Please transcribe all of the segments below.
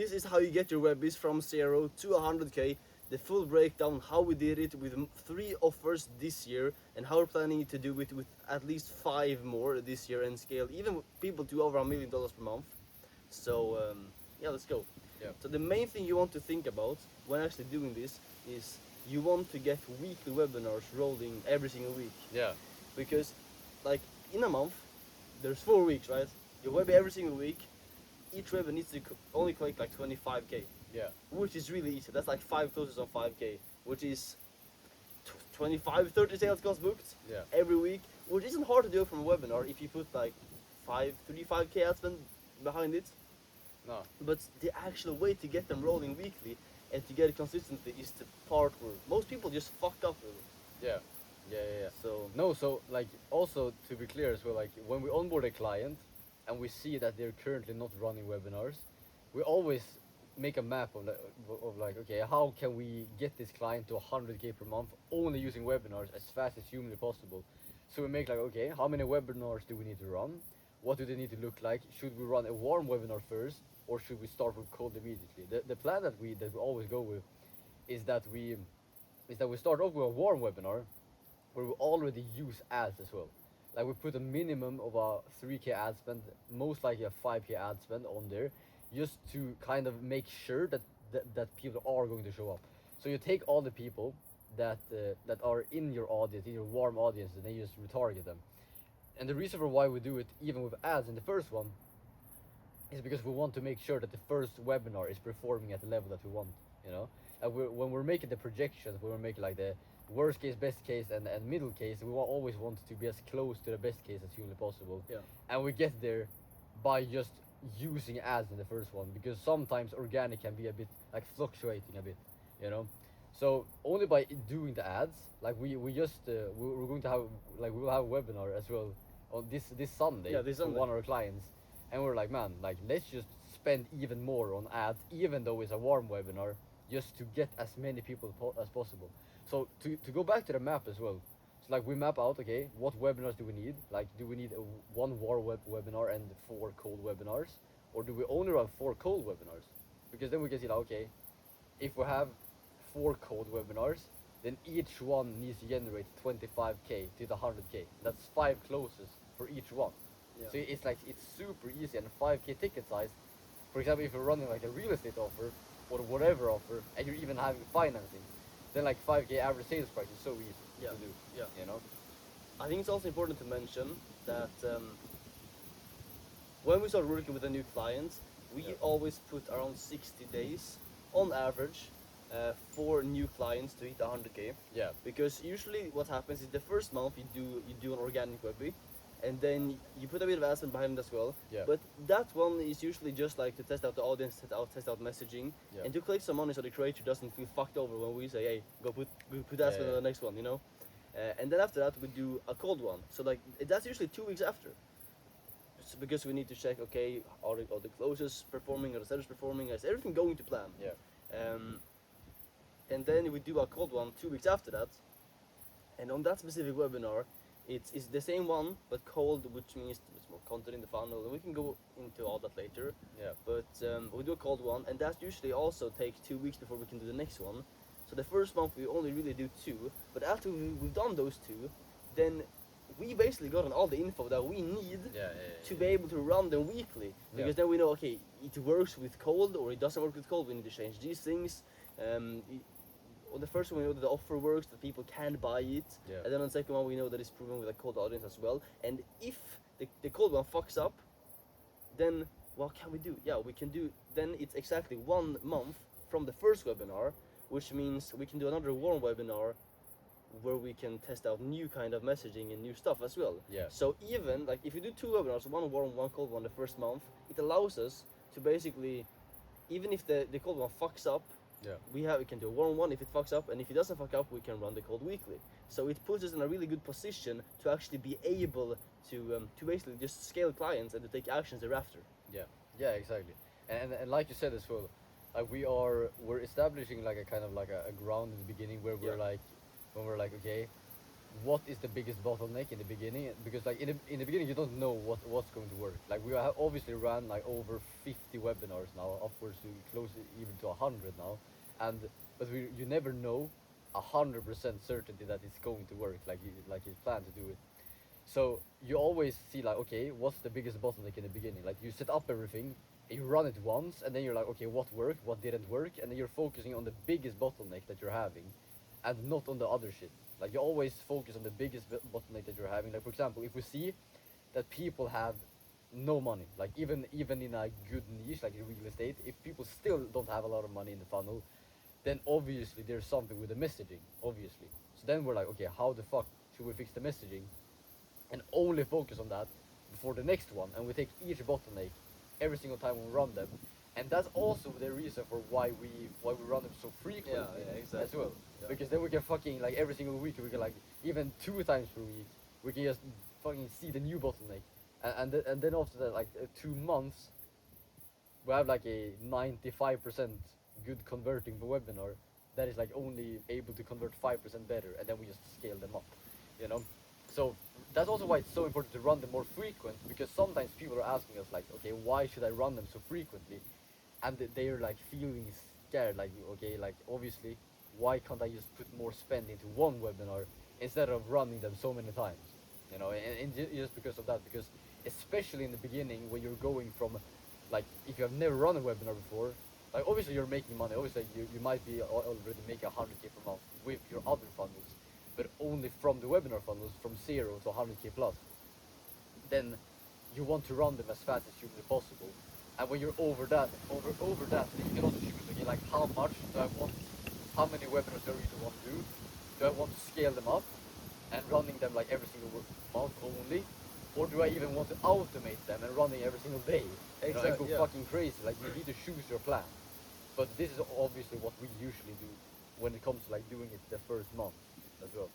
This is how you get your webbies from 0 to 100k. The full breakdown, how we did it with 3 offers this year, and how we're planning to do it with at least 5 more this year and scale even people to over $1 million per month. So yeah, let's go. Yeah. So the main thing you want to think about when actually doing this is you want to get weekly webinars rolling every single week, Yeah. because like in a month there's 4 weeks, right? Your webby every single week. Each webby needs to only collect like 25k, Yeah. which is really easy. That's like 5 closes on 5k, which is 25, 30 sales calls booked Yeah. every week, which isn't hard to do from a webinar if you put like 35k ad spend behind it. No. But the actual way to get them rolling weekly and to get it consistently is the part where most people just fuck up with it. Yeah. Yeah. Yeah. Yeah. So No, so like also to be clear as well, like when we onboard a client and we see that they're currently not running webinars, we always make a map of like, okay, how can we get this client to 100k per month only using webinars as fast as humanly possible? So we make like, okay, how many webinars do we need to run? What do they need to look like? Should we run a warm webinar first, or should we start with cold immediately? The plan that we always go with is that we start off with a warm webinar where we already use ads as well. Like we put a minimum of a 3k ad spend, most likely a 5k ad spend on there, just to kind of make sure that people are going to show up. So you take all the people that are in your audience, in your warm audience, and then you just retarget them. And the reason for why we do it even with ads in the first one is because we want to make sure that the first webinar is performing at the level that we want. You know, when we're making the projections, when we're making like the worst case, best case, and middle case, we always want to be as close to the best case as humanly possible. yeah, And we get there by just using ads in the first one, because sometimes organic can be a bit like fluctuating a bit, you know. So only by doing the ads, like we just we're going to have, like we will have a webinar as well on this Sunday, Yeah, this for Sunday. one of our clients, and we're like, man, like let's just spend even more on ads, even though it's a warm webinar, just to get as many people as possible. So to go back to the map as well, so like we map out, okay, what webinars do we need? Like, do we need one warm webinar and 4 cold webinars, or do we only run 4 cold webinars? Because then we can see, like, okay, if we have 4 cold webinars, then each one needs to generate 25k to the 100k. That's 5 closes for each one. yeah. So it's like it's super easy, and 5k ticket size. For example, if you're running like a real estate offer or whatever offer, and you're even having financing, then like 5k average sales price is so easy Yeah, to do. yeah. You know. I think it's also important to mention that when we start working with a new client, we Yeah. always put around 60 days on average for new clients to hit 100k. Yeah. Because usually what happens is the first month you do an organic webby, and then you put a bit of admin behind it as well. Yeah. But that one is usually just like to test out the audience, test out messaging, Yeah. and to collect some money so the creator doesn't feel fucked over when we say, hey, go put admin Yeah, on the next one, you know. And then after that we do a cold one. So like that's usually 2 weeks after. So because we need to check, okay, are the closes performing, are the sellers performing, is everything going to plan? Yeah. And then we do a cold one 2 weeks after that. And on that specific webinar, it's the same one but cold, which means there's more content in the funnel, and we can go into all that later. Yeah. But we do a cold one, and that usually also takes 2 weeks before we can do the next one. So the first month we only really do 2, but after we've done those 2, then we basically gotten all the info that we need Yeah. to be able to run them weekly, because then we know, okay, it works with cold or it doesn't work with cold, we need to change these things. On the first one we know that the offer works, that people can buy it, Yeah. and then on the second one we know that it's proven with a cold audience as well. And if the cold one fucks up, then what can we do? Yeah, we can do, then it's exactly 1 month from the first webinar, which means we can do another warm webinar where we can test out new kind of messaging and new stuff as well. Yeah. So even like if you do 2 webinars, one warm, one cold one the first month, it allows us to basically, even if the cold one fucks up, Yeah. we can do a warm one if it fucks up, and if it doesn't fuck up, we can run the cold weekly. So it puts us in a really good position to actually be able to basically just scale clients and to take actions thereafter. Yeah. Yeah. Exactly. And like you said as well, like we're establishing like a kind of like a ground in the beginning where we're Yeah. like, when we're like, okay, what is the biggest bottleneck in the beginning, because like in the beginning you don't know what's going to work. Like we have obviously ran like over 50 webinars now, upwards to close even to 100 now, and but you never know 100% certainty that it's going to work like you plan to do it. So you always see like, okay, what's the biggest bottleneck in the beginning? Like you set up everything, you run it once, and then you're like, okay, what worked, what didn't work, and then you're focusing on the biggest bottleneck that you're having, and not on the other shit. Like you always focus on the biggest bottleneck that you're having. Like for example, if we see that people have no money, like even in a good niche like real estate, if people still don't have a lot of money in the funnel, then obviously there's something with the messaging, obviously. So then we're like, okay, how the fuck should we fix the messaging, and only focus on that before the next one, and we take each bottleneck every single time we run them, and that's also the reason for why we run them so frequently exactly. as well. Yeah. Because then we can fucking like every single week we can like even 2 times per week we can just fucking see the new bottleneck, and then after that like 2 months we have like a 95% good converting webinar that is like only able to convert 5% better, and then we just scale them up, you know. So that's also why it's so important to run them more frequent, because sometimes people are asking us like, okay, why should I run them so frequently, and they're like feeling scared, like, okay, like obviously why can't I just put more spend into one webinar instead of running them so many times, you know. And just because of that, because especially in the beginning when you're going from, like, if you have never run a webinar before, like obviously you're making money, obviously you might be already making 100k per month with your other funnels, but only from the webinar funnels from 0 to 100k plus. Then you want to run them as fast as humanly possible, and when you're over that, then you can also choose again, like how much do I want, how many webinars do I really want to do? Do I want to scale them up and running them like every single month only, or do I even want to automate them and running every single day? You know, and go Exactly, yeah. fucking crazy. Like you need to choose your plan. But this is obviously what we usually do when it comes to like doing it the first month as well.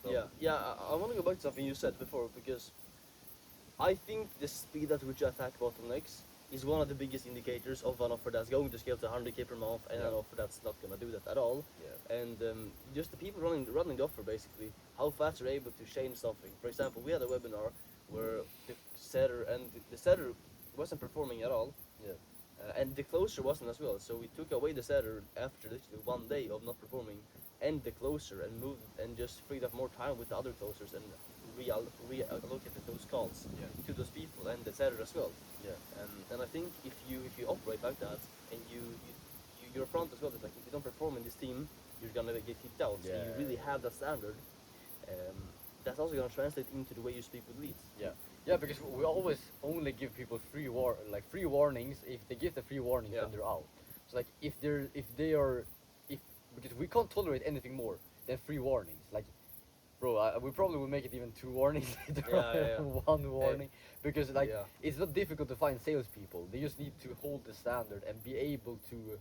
So, Yeah, I want to go back to something you said before, because I think the speed at which you attack bottlenecks is one of the biggest indicators of an offer that's going to scale to 100k per month, and an Yeah. offer that's not going to do that at all. Yeah. And just the people running the offer, basically, how fast you're able to change something. For example, we had a webinar where the setter wasn't performing at all, Yeah. and the closer wasn't as well. So we took away the setter after literally 1 day of not performing, and the closer, and moved and just freed up more time with the other closers, and reallocated those calls Yeah. to those people and the setter as well. Yeah. And I think if you operate like that, and you're upfront as well, that like if you don't perform in this team, you're gonna get kicked out. So you Yeah. really have that standard. That's also gonna translate into the way you speak with leads. Yeah. Yeah, because we always only give people free warnings. If they give the free warnings, Yeah. then they're out. So like if because we can't tolerate anything more than free warnings. Like, bro, we probably will make it even 2 warnings later, Yeah. one warning, because like Yeah. it's not difficult to find salespeople. They just need to hold the standard and be able to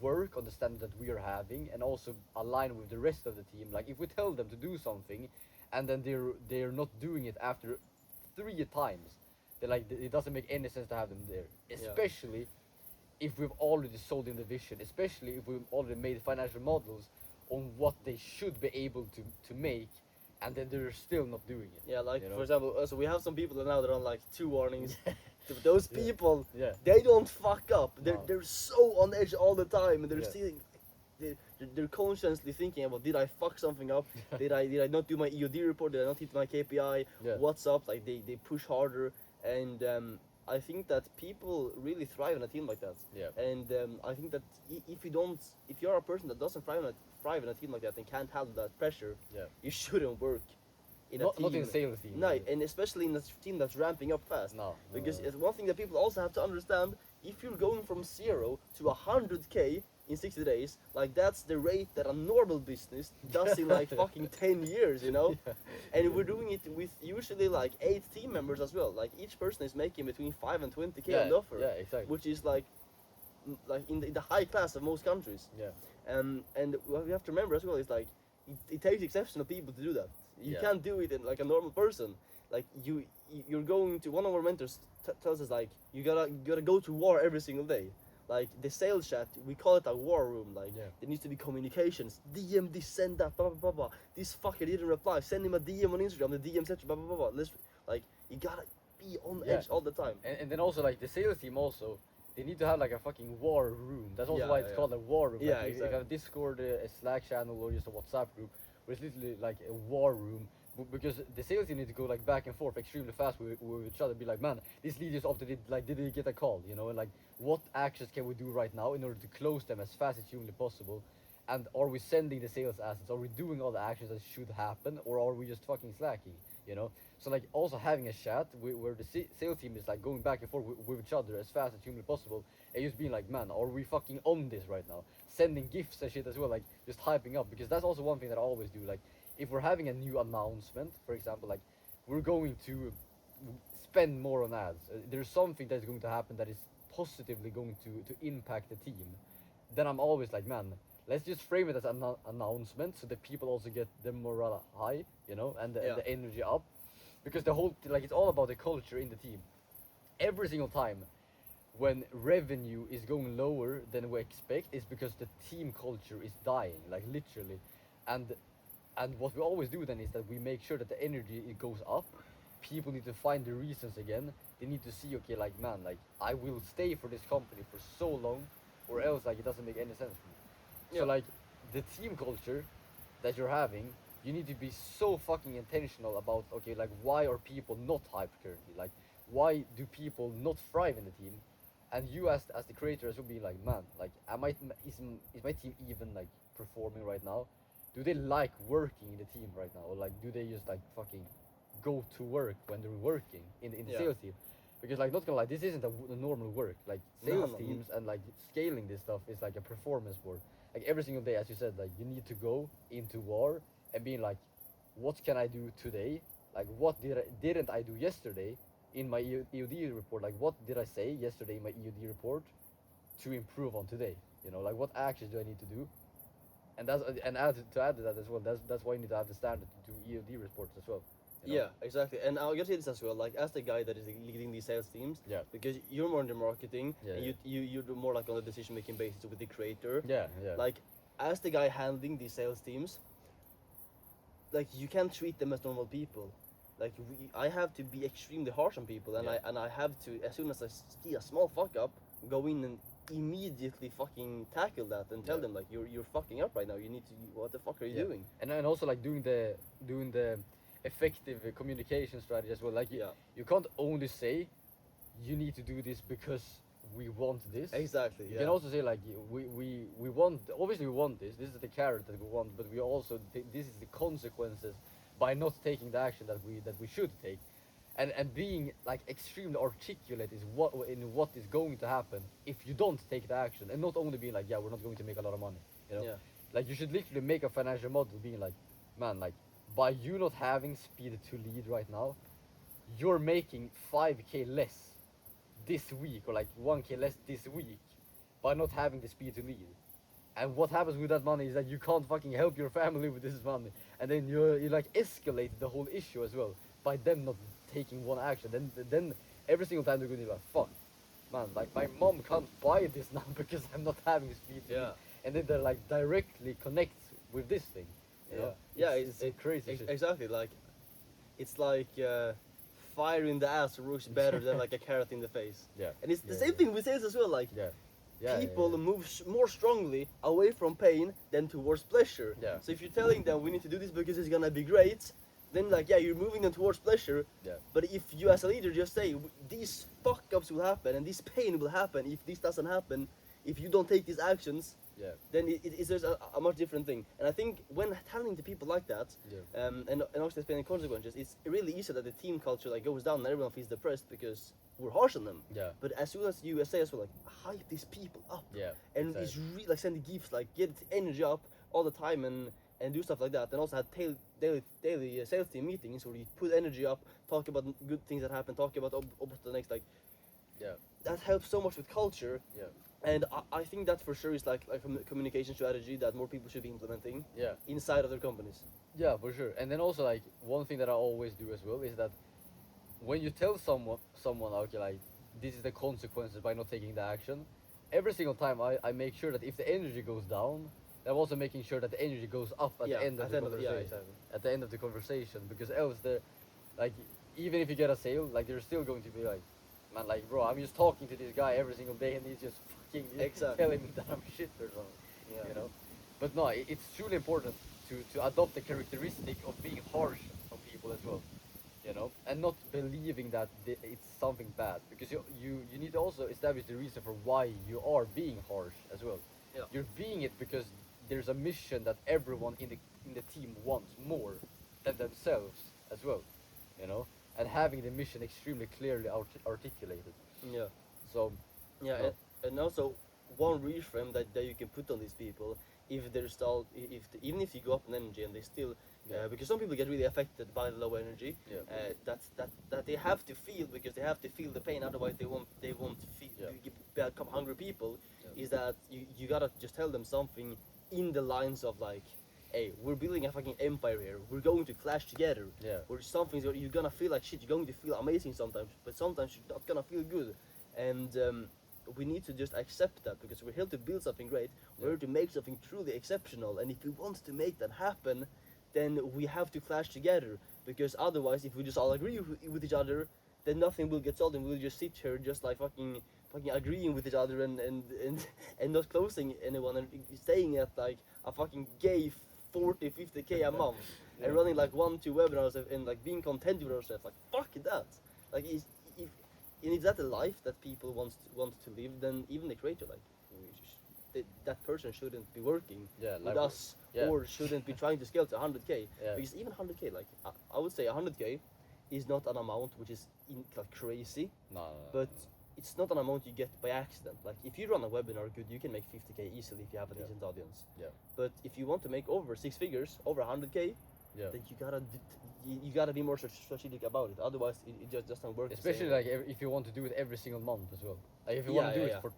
work on the standard that we are having, and also align with the rest of the team. Like if we tell them to do something, and then they're not doing it after 3 times, they're like, it doesn't make any sense to have them there, especially if we've already sold in the vision, especially if we've already made financial models on what they should be able to make, and then they're still not doing it. Yeah, like you know? for example, so we have some people that now they're on like 2 warnings. Those Yeah. people, Yeah. they don't fuck up. No. They're so on edge all the time, and they're Yeah. still they're consciously thinking about, did I fuck something up? did I not do my EOD report? Did I not hit my KPI? Yeah. What's up? Like they push harder, and I think that people really thrive in a team like that. Yeah. And I think that if you're a person that doesn't thrive in a team like that and can't handle that pressure, Yeah. you shouldn't work in a Not, team. not in sales team. No, and especially in a team that's ramping up fast. No. Because it's one thing that people also have to understand: if you're going from 0 to 100k in 60 days, like that's the rate that a normal business does in like fucking 10 years, you know? Yeah. And we're doing it with usually like 8 team members as well. Like each person is making between 5 and 20k Yeah, on the offer, yeah, exactly. which is like in the high class of most countries. Yeah. And what we have to remember as well is like it takes exceptional people to do that. You Yeah. can't do it in like a normal person. Like you're going to, one of our mentors tells us like you gotta go to war every single day. like the sales chat, we call it a war room. Like Yeah. there needs to be communications. DM this, send that, blah blah blah blah. This fucker didn't reply. Send him a DM on Instagram. The DM said blah blah blah blah. Let's like you gotta be on Yeah. edge all the time. And then also like the sales team also, they need to have like a fucking war room. That's also Yeah, why it's yeah. called a war room. Yeah, Like, if you exactly. have a Discord, a Slack channel, or just a WhatsApp group, where it's literally like a war room. Because the sales team need to go like back and forth extremely fast with each other. Be like, man, this lead just opted it. Like, did they get a call? You know, and like, what actions can we do right now in order to close them as fast as humanly possible? And are we sending the sales assets? Are we doing all the actions that should happen, or are we just fucking slacking? You know. So like also having a chat where the sales team is like going back and forth with each other as fast as humanly possible, and just being like, man, are we fucking on this right now? Sending gifts and shit as well, like just hyping up, because that's also one thing that I always do. Like if we're having a new announcement, for example, like we're going to spend more on ads. There's something that's going to happen that is positively going to impact the team. Then I'm always like, man, let's just frame it as an announcement so that people also get the morale high, you know, and Yeah. the energy up, because the whole like it's all about the culture in the team. Every single time when revenue is going lower than we expect is because the team culture is dying, like literally. And what we always do then is that we make sure that the energy it goes up. People need to find the reasons again. They need to see, okay, like, man, like I will stay for this company for so long, or else like it doesn't make any sense for me. Yeah. So like the team culture that you're having, you need to be so fucking intentional about, okay, like why are people not hyped currently? Like why do people not thrive in the team? And you as the creators will be like, man, like is my team even like performing right now? Do they like working in the team right now, or like do they just like fucking go to work when they're working in the Yeah. sales team? Because like not gonna lie, this isn't a normal work. Like No, sales no. teams and like scaling this stuff is like a performance sport. Like every single day, as you said, like you need to go into war and being like, what can I do today? Like what didn't I do yesterday in my EOD report? Like what did I say yesterday in my EOD report to improve on today? You know, like what actions do I need to do? And add to that as well. That's why you need to have the standard to do EOD reports as well. You know? Yeah, exactly. And I'll get to this as well. Like as the guy that is leading these sales teams, Yeah. because you're more in the marketing, Yeah, and yeah. you're more like on the decision making basis with the creator. Yeah, yeah. Like as the guy handling these sales teams, like you can't treat them as normal people. Like I have to be extremely harsh on people, and Yeah. I have to, as soon as I see a small fuck up, go in and immediately fucking tackle that and tell Yeah. them like you're fucking up right now. You need to, what the fuck are you Yeah. doing? And also like doing the effective communication strategy as well. Like Yeah. you can't only say you need to do this because we want this. Exactly. You Yeah. can also say like we want, obviously we want this. This is the carrot that we want, but we also this is the consequences by not taking the action that we should take. And being like extremely articulate is what is going to happen if you don't take the action, and not only being like, yeah, we're not going to make a lot of money, you know. Yeah. Like you should literally make a financial model being like, man, like by you not having speed to lead right now, you're making 5k less this week, or like 1k less this week, by not having the speed to lead. And what happens with that money is that you can't fucking help your family with this money, and then you like escalate the whole issue as well by them not taking one action. Then every single time they're gonna be like, fuck, man, like my mom can't buy this now because I'm not having speed to Yeah. lead. And then they're like directly connects with this thing. You know? Yeah, it's a crazy shit. exactly. Like, it's like fire in the ass works better than like a carrot in the face. Yeah. And it's the Yeah, same yeah. thing with sales as well. Like, Yeah. Yeah, people yeah, move more strongly away from pain than towards pleasure. Yeah. So if you're telling them we need to do this because it's gonna be great, then like yeah, you're moving them towards pleasure. Yeah. But if you as a leader just say these fuck ups will happen and this pain will happen if this doesn't happen, if you don't take these actions, Yeah. then it's just a much different thing. And I think when telling to people like that, Yeah. and also explaining consequences, it's really easy that the team culture like goes down and everyone feels depressed because we're harsh on them. Yeah. But as soon as you say as well, like hype these people up, Yeah. and exactly. it's really like sending gifts, like get energy up all the time and do stuff like that. And also have daily sales team meetings where you put energy up, talk about good things that happen, talk about the next like. Yeah. That helps so much with culture. Yeah. And I think that for sure is like a communication strategy that more people should be implementing Yeah. inside of their companies. Yeah, for sure. And then also like one thing that I always do as well is that when you tell someone okay, like this is the consequences by not taking the action, every single time I make sure that if the energy goes down, I'm also making sure that the energy goes up at Yeah, the end of at the the end of the- yeah, conversation. exactly. At the end of the conversation, because else the, like, even if you get a sale, like they're still going to be like, man, like, bro, I'm just talking to this guy every single day and he's just fucking Exactly. telling me that I'm shit or something. Yeah. You know. But no, it's truly important to adopt the characteristic of being harsh on people as well, you know, and not believing that it's something bad, because you need to also establish the reason for why you are being harsh as well. Yeah. You're being it because there's a mission that everyone in the team wants more than themselves as well, you know, and having the mission extremely clearly articulated. Yeah. So Yeah, no. and also one reframe that you can put on these people, if they're still, even if you go up in energy and they still, Yeah. because some people get really affected by the low energy, Yeah. that they have to feel, because they have to feel the pain, otherwise they won't feel, Yeah. become hungry people. Yeah. Is that you gotta just tell them something in the lines of like, hey, we're building a fucking empire here. We're going to clash together. Yeah. Or something you're gonna feel like shit. You're going to feel amazing sometimes, but sometimes you're not gonna feel good. And we need to just accept that, because we're here to build something great. We're here to make something truly exceptional. And if we want to make that happen, then we have to clash together. Because otherwise, if we just all agree with each other, then nothing will get solved, and we'll just sit here just like fucking agreeing with each other and not closing anyone, and staying at like a fucking gay 40-50K a month Yeah. and running like 1-2 webinars and like being content with ourselves. Like fuck that. Like if and if that's a life that people want to live, then even the creator, like, that person shouldn't be working Yeah, with like, us, yeah. or shouldn't be trying to scale to 100K. Yeah. Because even 100K, like I would say 100K is not an amount which is like crazy, No. but it's not an amount you get by accident. Like if you run a webinar good, you can make 50K easily if you have a Yeah. decent audience. Yeah. But if you want to make over 6 figures, over 100K, Yeah. then you gotta be more strategic about it. Otherwise, it just doesn't work. the same Especially way. like if you want to do it every single month as well. Like if you Yeah, want to do yeah, it for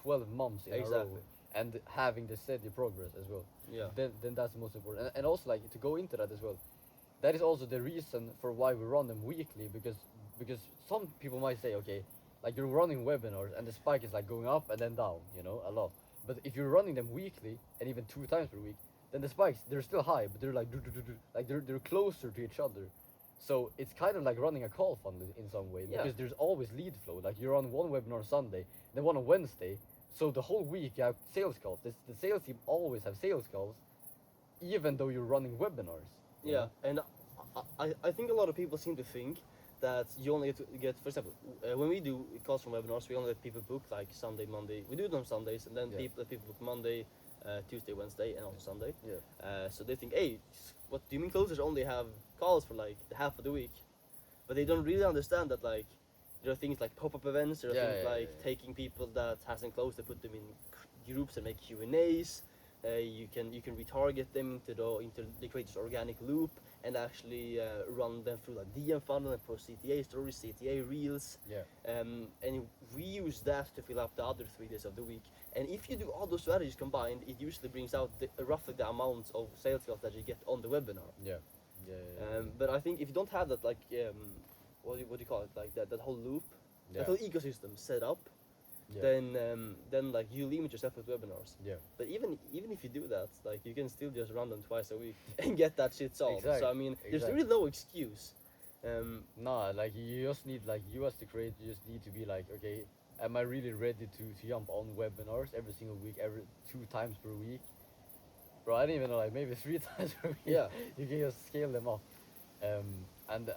12 months in a row Exactly. and having the steady progress as well. Yeah. Then that's the most important. And also like to go into that as well. That is also the reason for why we run them weekly, because some people might say, okay, like you're running webinars and the spike is like going up and then down, you know, a lot. But if you're running them weekly and even 2 times per week, then the spikes, they're still high, but they're like like they're closer to each other. So it's kind of like running a call funnel in some way, Yeah. because there's always lead flow. Like you're on one webinar on Sunday, then one on Wednesday. So the whole week you have sales calls. The sales team always have sales calls, even though you're running webinars. you Yeah, know? and I think a lot of people seem to think that you only get, for example, when we do calls from webinars, we only let people book like Sunday, Monday. We do it on Sundays, and then Yeah. people book Monday, Tuesday, Wednesday, and also Sunday. Yeah. So they think, hey, what do you mean closers only have calls for like half of the week? But they don't really understand that like there are things like pop-up events. There are Yeah, things yeah, like yeah. taking people that hasn't closed, they put them in groups and make Q&As. You can retarget them into the creator's organic loop and actually run them through a DM funnel and post CTA stories, CTA reels. Yeah. And we use that to fill up the other 3 days of the week. And if you do all those strategies combined, it usually brings out roughly the amount of sales calls that you get on the webinar. Yeah. Yeah. But I think if you don't have that, like, what do you call it, like that whole loop, Yeah. that whole ecosystem set up, Yeah. then like you limit yourself with webinars. Yeah. But even if you do that, like you can still just run them twice a week and get that shit solved. So I Exactly, mean, there's exactly. really no excuse. Nah, like you just need, like, you as the creator just need to be like, okay, am I really ready to jump on webinars every single week, every 2 times per week? Bro, I don't even know, like maybe 3 times per week. Yeah. You can just scale them up. And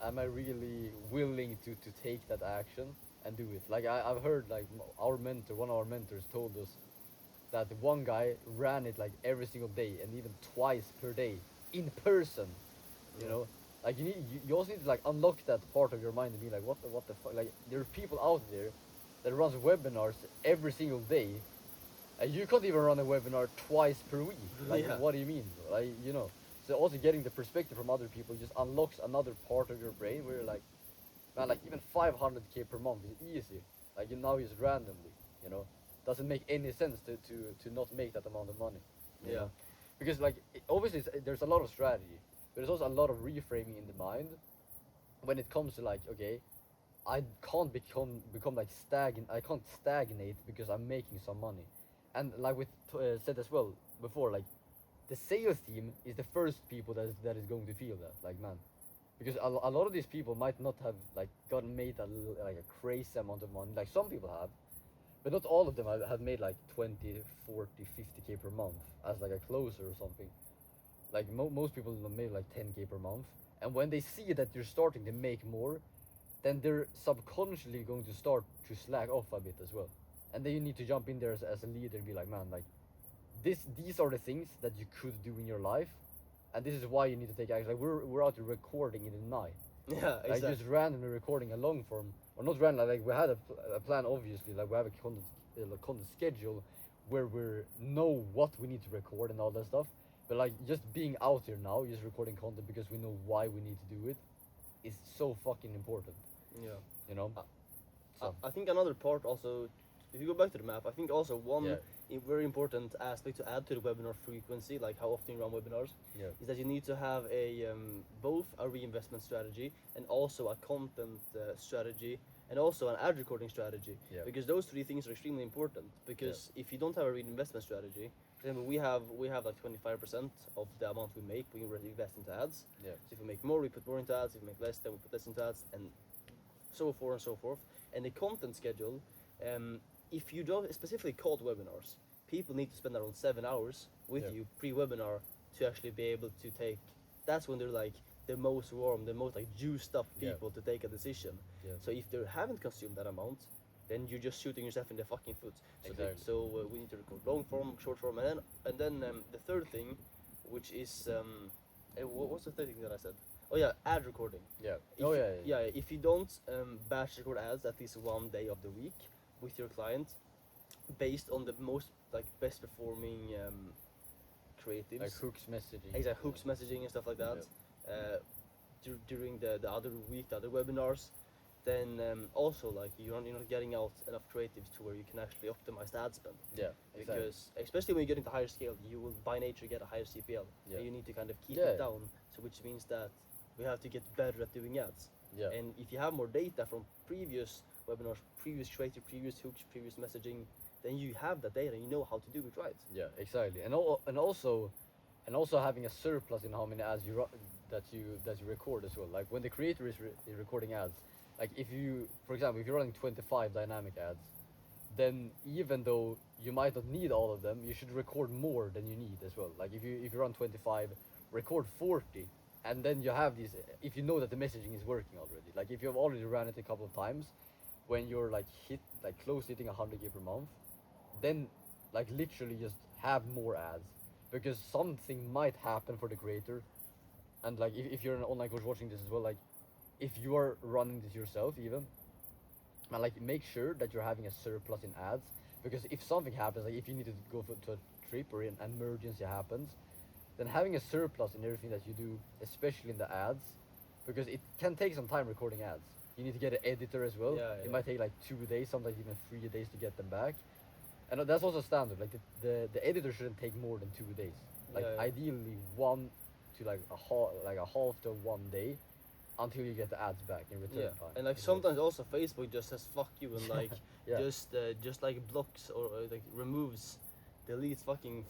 am I really willing to take that action and do it? Like I've heard like one of our mentors told us that one guy ran it like every single day and even twice per day in person. You Yeah. know, like you also need to like unlock that part of your mind and be like, what the fuck? Like there are people out there that runs webinars every single day, and you can't even run a webinar twice per week. Like Yeah. what do you mean? Like, you know. So also getting the perspective from other people just unlocks another part of your brain where you're like, man, like even 500K per month is easy. Like you now just randomly, you know, doesn't make any sense to not make that amount of money. you Yeah. know? Because like obviously there's a lot of strategy, but there's also a lot of reframing in the mind when it comes to like, okay, I can't become like stagnant. I can't stagnate because I'm making some money, and like we said as well before, like the sales team is the first people that is going to feel that, like, man, because a lot of these people might not have like gotten made like a crazy amount of money, like some people have, but not all of them have made like 20, 40, 50k per month as like a closer or something. Like most people made like 10k per month, and when they see that you're starting to make more, then they're subconsciously going to start to slack off a bit as well. And then you need to jump in there as a leader and be like, man, like these are the things that you could do in your life, and this is why you need to take action. Like we're out here recording in the night, Yeah, like exactly. just randomly recording a long form, or not random. Like we had a plan, obviously. Like we have a content schedule where we know what we need to record and all that stuff. But like just being out here now, just recording content because we know why we need to do it, is so fucking important. Yeah. You know. Uh, So I think another part also, if you go back to the map, I think also one Yeah. very important aspect to add to the webinar frequency, like how often you run webinars, Yeah. is that you need to have a both a reinvestment strategy and also a content strategy and also an ad recording strategy. Yeah. Because those three things are extremely important. Because if you don't have a reinvestment strategy, for example, we have like 25% of the amount we make we invest into ads. Yeah. So if we make more, we put more into ads. If we make less, then we put less into ads, and so forth and so forth. And the content schedule, if you don't specifically called webinars, people need to spend around 7 hours with Yeah. you pre-webinar to actually be able to take. That's when they're like the most warm, the most like juiced up Yeah. people to take a decision. Yeah. So if they haven't consumed that amount, then you're just shooting yourself in the fucking foot. So, Exactly. we need to record long form, short form, and then the third thing, which is what's the third thing that I said? Oh yeah, ad recording. Yeah. If Oh you- yeah. yeah. If you don't batch record ads at least one day of the week with your client, based on the most like best performing creatives, Like hooks messaging. exactly hooks messaging and stuff like that, during the other week, the other webinars, then also like you're not getting out enough creatives to where you can actually optimize the ad spend. Yeah. Exactly. Because especially when you get into higher scale, you will by nature get a higher CPL. Yeah. And you need to kind of keep Yeah. it down. So which means that we have to get better at doing ads. Yeah. And if you have more data from previous webinars, previous creative, previous hooks, previous messaging, then you have that data and you know how to do it right. Yeah, exactly, and also having a surplus in how many ads that you record as well. Like when the creator is recording ads, like if you, for example, if you're running 25 dynamic ads, then even though you might not need all of them, you should record more than you need as well. Like if you run 25, record 40, and then you have these. If you know that the messaging is working already, like if you've already ran it a couple of times, when you're like close to hitting 100k per month, then like literally just have more ads, because something might happen for the creator. And like if you're an online coach watching this as well, like if you are running this yourself even, and like make sure that you're having a surplus in ads, because if something happens, like if you need to go to a trip or an emergency happens, then having a surplus in everything that you do, especially in the ads, because it can take some time recording ads. You need to get an editor as well. Yeah, It yeah. might take like 2 days, sometimes even 3 days to get them back. And that's also standard. Like the editor shouldn't take more than 2 days. Like Yeah, yeah. ideally 1 to like a half to 1 day, until you get the ads back in return Yeah, time. and like as well. sometimes also Facebook just says fuck you and like Yeah. just like blocks or like removes, deletes fucking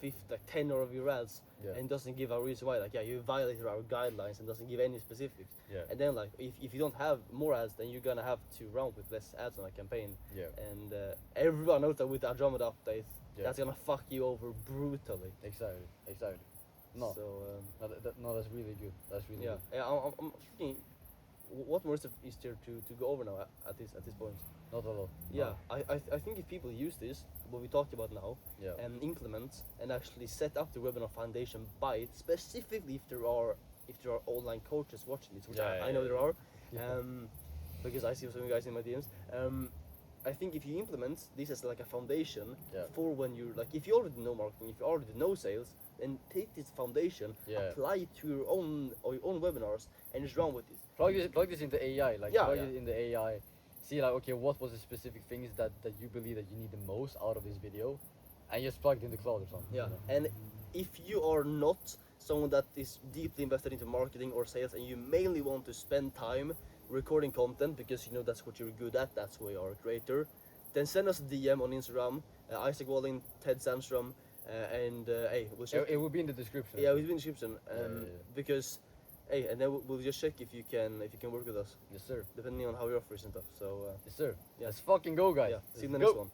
10 of your ads Yeah. and doesn't give a reason why. Like yeah, you violated our guidelines and doesn't give any specifics. Yeah. And then like if you don't have more ads, then you're gonna have to run with less ads on a campaign. Yeah. And everyone knows that with the Andromeda update, Yeah. that's gonna fuck you over brutally. Exactly. No. So No, that's really good. That's really yeah, good. yeah. I'm thinking, what more is there to go over now at this point? Not a lot. Yeah, No. I think if people use this, what we talked about now, Yeah. and implement and actually set up the webinar foundation by it, specifically if there are online coaches watching this, which Yeah, I know yeah, there are, Yeah. because I see some of you guys in my DMs. I think if you implement this as like a foundation Yeah. for when you're like, if you already know marketing, if you already know sales, then take this foundation, Yeah. apply it to your own webinars, and just run with it. Plug this into AI. Like Yeah, plug yeah. it into AI. See like, okay, what was the specific things that you believe that you need the most out of this video, and just plug it in the cloud or something. Yeah, you know? and if you are not someone that is deeply invested into marketing or sales, and you mainly want to spend time recording content because you know that's what you're good at. That's why you're a creator. Then send us a DM on Instagram. Isaac Walling, Ted Sandstrom, and hey, we'll check. It will be in the description. Yeah, we'll be in the description. Yeah. Because hey, and then we'll just check if you can work with us, Yes, sir. depending on how your offers and stuff. So Yes, sir. Yeah. Let's fucking go, guys. yeah, see you in the Let's next go. one.